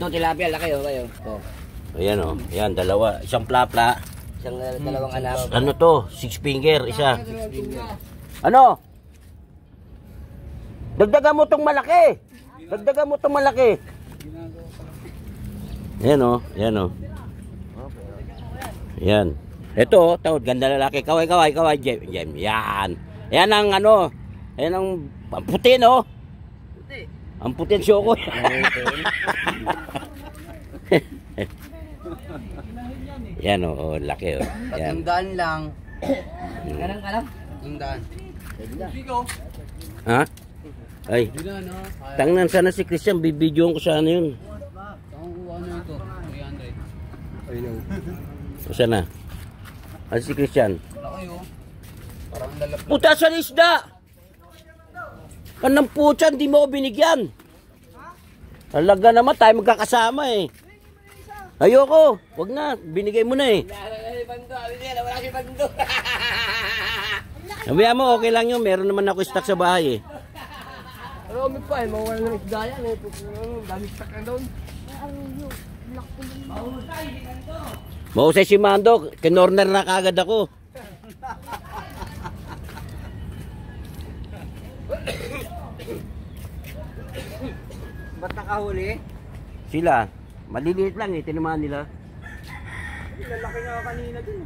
Tilapia, laki oh kayo. Oh. Ayan oh, ayan dalawa, isang plapla. Isang dalawang anak. Ano to? 6 finger, isa. Ano? Dagdagan mo tong malaki. Dagdagan mo tong malaki. Ayan oh, ayan oh. Ayan. Ito oh, tawad, ganda lalaki. Kaway, Jem. Yan. Ayan ang ano, ayan ang puti no. Ang putin siyo ko. Yan o, oh, laki o. Oh. Tandaan lang. Ganang ka lang? Tandaan. Ha? Ay. Tangnan sana si Christian, bibidyoan ko sana yun. Ano ito? 300. Ayun. O sana? Ano si Christian? Laki o. Parang lalap. Puta sa isda! Kanang putya, hindi mo ko binigyan. Talaga naman, tayo magkakasama eh. Ayoko, wag na, binigay mo na eh. Wala si Bando. Sabihan mo, okay lang yun, meron naman ako stock sa bahay eh. Marami pa eh, mawala ng isda yan eh. Dami stock na doon. Mahusay si Mando, kinorner na kagad ako. Ba't nakahuli? Sila, maliliit lang eh, tinamaan nila. Lalaki nga kanina dun.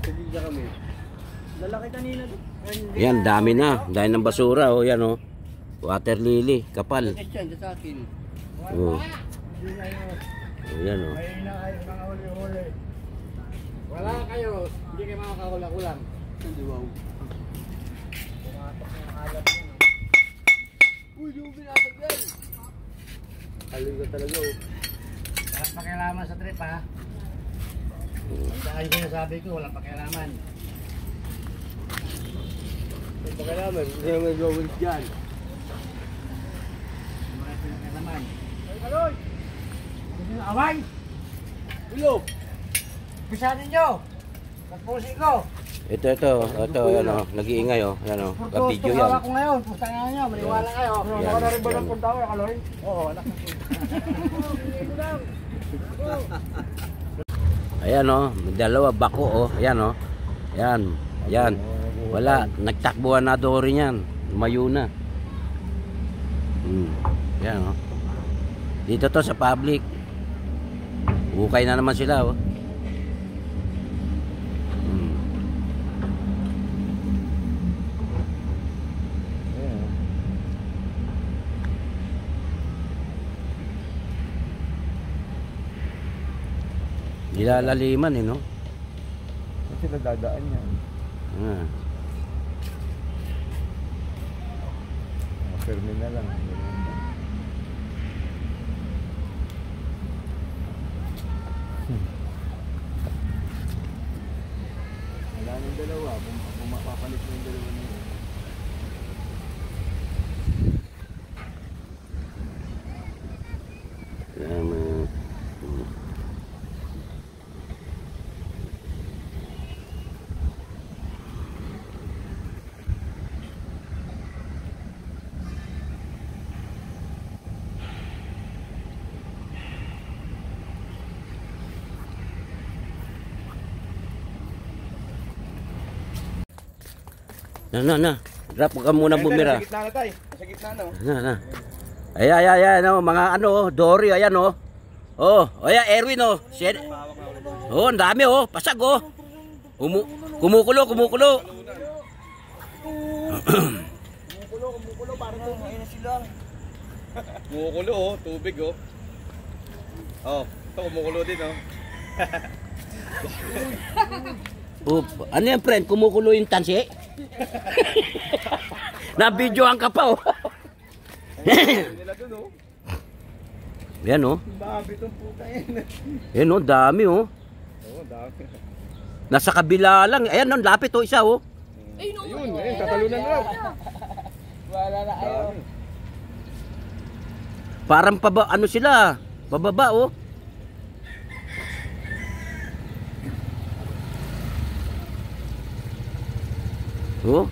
Sabigya kami. Lalaki kanina dun. Yan, dami na. Dahil ng basura, oh, yan, oh. Water lily, kapal. Yan, sa akin. Oh. Oh, yan, oh. Wala kayo. Hindi kayo makakakulang-kulang. Hindi, wow. Uy, di mo binatag yan. Kaling ka talaga, oh. Walang pakialaman sa trip, ha? Dahil ko nasabi ko, walang pakialaman. Walang pakialaman, hindi naman nag-gawin dyan. Walang pakialaman. Ay, kaloy! Hindi na away! Ulo! Pisanin nyo! Pagpusin ko! Ito, yan, oh. Nag-iingay, oh. Yan, oh. Ka-video yan. Gusto ko ngayon, pusta nga nyo, maniwala kayo. Ako na rin ba ng punta ko, kaloy? Oo, anak. Ayan, oh. Dalawa, bako, oh. Ayan, oh. Yan. Yan. Wala. Nagtakbuhan na doon yan. Lumayo na. Yan, oh. Dito to sa public. Hukay na naman sila, oh. Nilalaliman eh, no? Kasi nadadaan yan. Firme na lang. Wala nang dalawa. Kung mapapalit mo yung dalawa niya. Na. Drop ka muna bumira. Sa gitna na tayo. Sa gitna na. Na. Ayan, oh, mga ano, Dory, ayan, oh. Oh, ayan, Erwin, oh. Oh, ang dami, oh. Pasag, oh. Kumukulo. Kumukulo, parang tumain na sila. Kumukulo, oh. Tubig, oh. Oh, ito kumukulo din, oh. Oh, ano yan, friend? Kumukulo yung tansi? Na-videoan ka pa, oh. Nila dun, oh. Yan, oh. Dami itong puta yan. Yan, oh, dami, oh. Oo, dami. Nasa kabila lang. Ayan, oh, lapit, oh, isa, oh. Ayun, tatalunan na. Wala na kayo. Parang ano sila? Pababa oh. Oh.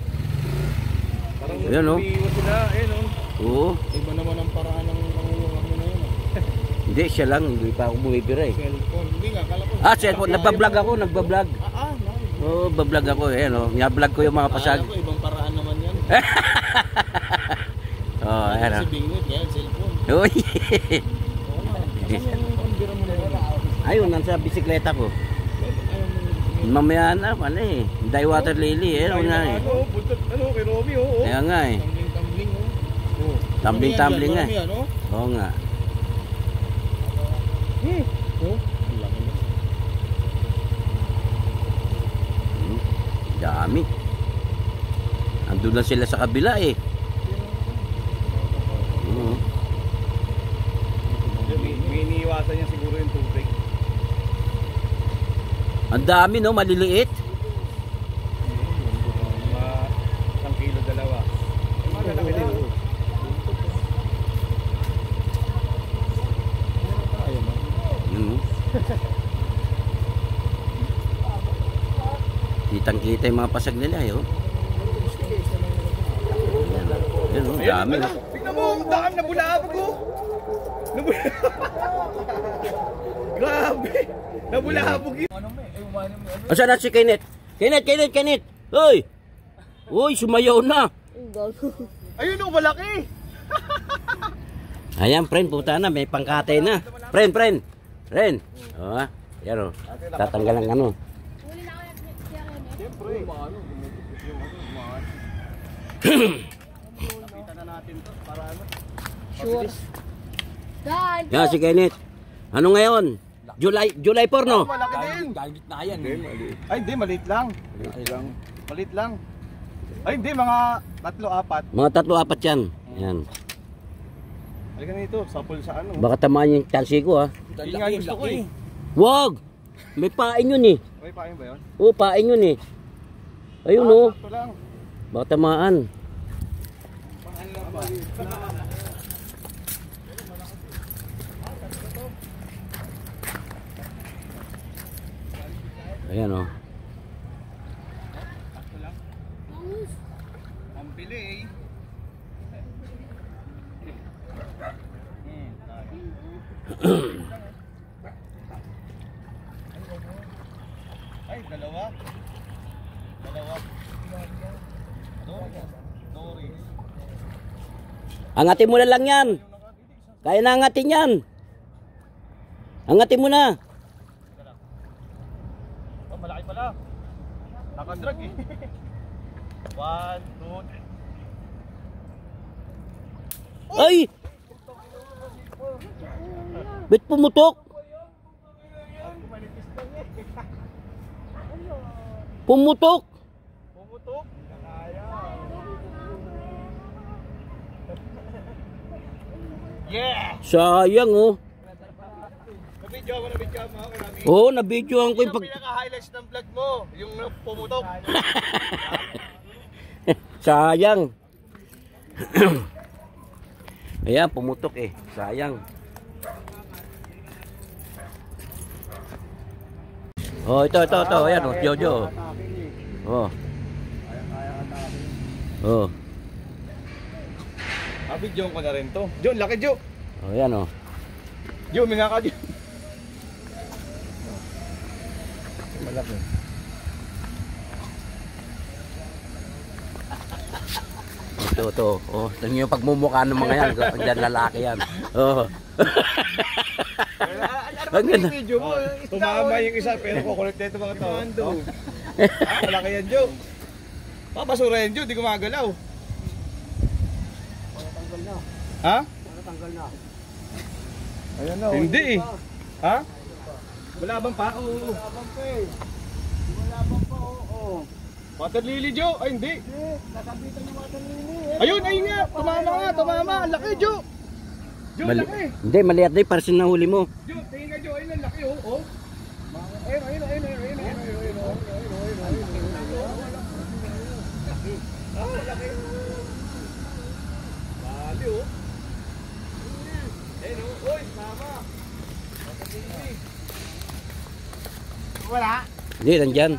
Parang ayan oh. umiiwas sila, ayun oh. Oo. Iba naman ang paraan ng nangungulong mo na yun. Hindi, siya lang. Hindi pa ako bumibira eh. Cellphone. Hindi nga, kala ko. Cellphone. Nagbablog ako, nagbablog. Oo, bablog ako. Ayan oh. Nyablog ko yung mga pasag. Kala ko, ibang paraan naman yan. Oh, ayan oh. Si Bingwit, yan, cellphone. Uy. Oo nga. Saan yung pambira mo na yun? Ayun, nasa bisikleta ko. Mamaya na, ano eh. Dye water lily eh. Ano nga eh. Ano, buntot, ano, kay Romy oh. Kaya nga eh. Tumbling-tumbling, oh. Tumbling-tumbling nga. Marami yan, oh. Oo nga. Oh, ang laki na. Dami. Andun lang sila sa kabila eh. Oo. May iniiwasan niya siguro yung tubig. Ang dami no, maliliit. Mga 1 kilo dalawa. Mga lalaki din. Kitang-kita yung mga pasag nila eh. Oh. Ayan oh, dami. Oh. Tingnan mo, ang daan na bulabog oh. Grabe. Nabulabog yun. Asan na si Kenneth? Kenneth! Hoy! Uy, sumayaw na. Ayun oh, malaki. Ayan, friend, puta na. May pangkatay na. Friend. Oh, yan oh. Tatanggal ang ano. Siyempre. Nakita na natin to para ano. Sure. Dan. Yan, si Kenneth. Ano ngayon? July 4, no? Malaki din. Gagit na yan. Ay, hindi, maliit lang. Maliit lang. Ay, hindi, mga 3-4. Mga 3-4 yan. Yan. Halika na ito, sapul sa ano. Baka tamaan yung tansi ko, ha? Yun nga yung gusto ko eh. Wag! May pain yun, eh. May pain ba yun? Oo, pain yun, eh. Ayun, oh. Sakto lang. Baka tamaan. Ayan, oh. Ang pili eh. Ay, dalawa. Doris. Angatin mo na lang yan. Kaya na angatin yan. Angatin mo na. Oh, malaki pala. Nakadrag eh. 1, 2, Ay! Ba't pumutok? Pumutok! Pumutok. Yeah! Sayang, oh. Nabidyo mo Karami. Oo, nabidyoan ko yung Yung pag... pinaka-highlights ng vlog mo, yung pumutok. Sayang. Ayan, pumutok eh. Sayang. Oh, ito. Ayan, oh, Jojo. Oh. Oh. Abidyo ko na rin to. Jo, laki Jo. Oh, ayan, oh. Jo, minga ka Jo. Malaki. Ito. Oh, tingnan yung pagmumukha ng mga yan. Diyan lalaki yan. Oh. Ano ba yung video mo? Tumama yung isa pero kukulit na ito mga to. Malaki yan Jo. Papasura yan Jo, di gumagalaw. Ha? Natanggal na. Ayan na. Hindi eh. Ha? Wala bang pa? Oo. Wala bang pa eh. Wala bang pa, oo. Water lily Jo. Ay hindi. Nasabitan yung water lily eh. Ayun nga. Tumama. Ang laki Jo. Jo, laki. Hindi, maliit na yung parsin na huli mo. Jo, tingin nga Jo. Ayun ang laki oh. Ayun. Laki. Bali, oh. Eh, no? Uy, tama. Wala. Hindi, nandyan.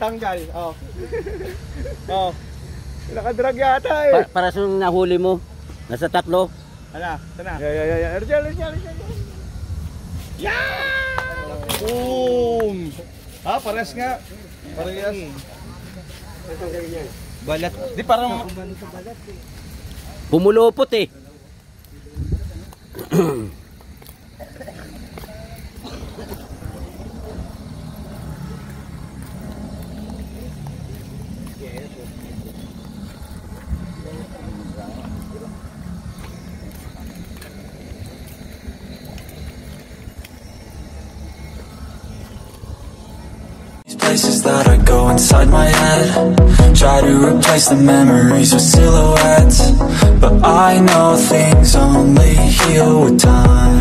Natanggal. Oh. Oh. Nakadrag yata eh. Para sa nahuli mo. Nasa 3. Ala, sana. Yeah. Erjel. Yeah! Boom! Pares nga. Parehas. Balat. Di parang Pumulupot eh. Places that I go inside my head, try to replace the memories with silhouettes, but I know things only heal with time.